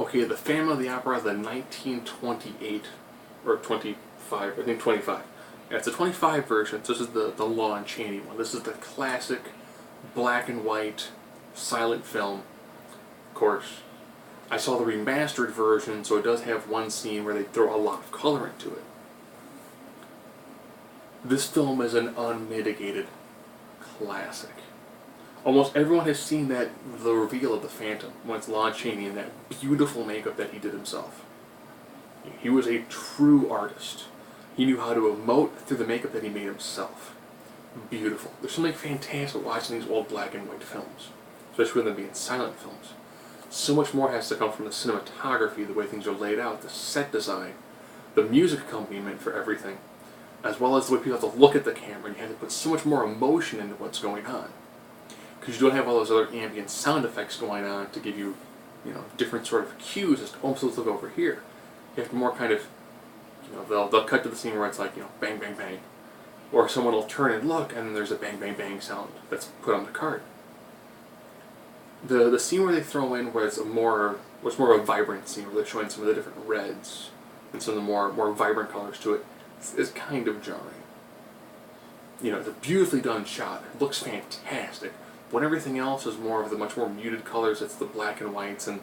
Okay, the Phantom of the Opera, the 1928, or 25, I think 25. Yeah, it's a 25 version, so this is the Lon Chaney one. This is the classic black and white silent film. Of course, I saw the remastered version, so it does have one scene where they throw a lot of color into it. This film is an unmitigated classic. Almost everyone has seen the reveal of the Phantom when it's Lon Chaney in that beautiful makeup that he did himself. He was a true artist. He knew how to emote through the makeup that he made himself. Beautiful. There's something fantastic watching these old black and white films, especially with them being silent films. So much more has to come from the cinematography, the way things are laid out, the set design, the music accompaniment for everything, as well as the way people have to look at the camera, and you have to put so much more emotion into what's going on. Because you don't have all those other ambient sound effects going on to give you, different sort of cues as to, oh, so let's look over here. You have to more kind of, they'll cut to the scene where it's like, bang, bang, bang. Or someone will turn and look, and then there's a bang, bang, bang sound that's put on the card. The scene where they throw in where it's more of a vibrant scene, where they're showing some of the different reds and some of the more vibrant colors to it, is kind of jarring. It's a beautifully done shot. It looks fantastic. When everything else is more of the much more muted colors, it's the black and whites, and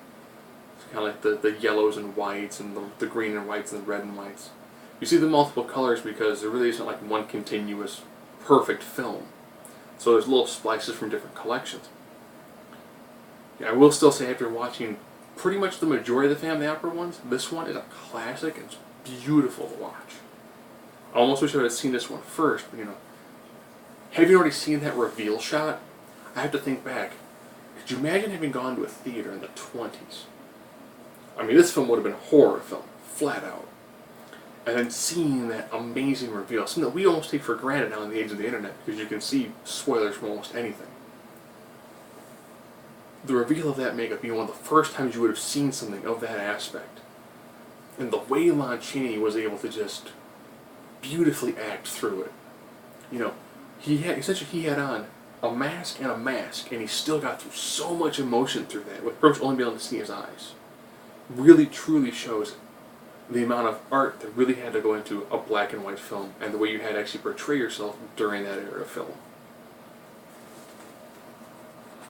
it's kind of like the yellows and whites, and the green and whites, and the red and whites. You see the multiple colors because there really isn't like one continuous, perfect film. So there's little splices from different collections. Yeah, I will still say, after watching pretty much the majority of the Phantom of the Opera ones, this one is a classic and it's beautiful to watch. I almost wish I had seen this one first, but have you already seen that reveal shot? I have to think back. Could you imagine having gone to a theater in the 20s? I mean, this film would have been a horror film, flat out. And then seeing that amazing reveal, something that we almost take for granted now in the age of the internet, because you can see spoilers from almost anything. The reveal of that makeup being one of the first times you would have seen something of that aspect. And the way Lon Chaney was able to just beautifully act through it. He had on a mask, and he still got through so much emotion through that, with pretty much only being able to see his eyes. Really, truly shows the amount of art that really had to go into a black and white film, and the way you had to actually portray yourself during that era of film.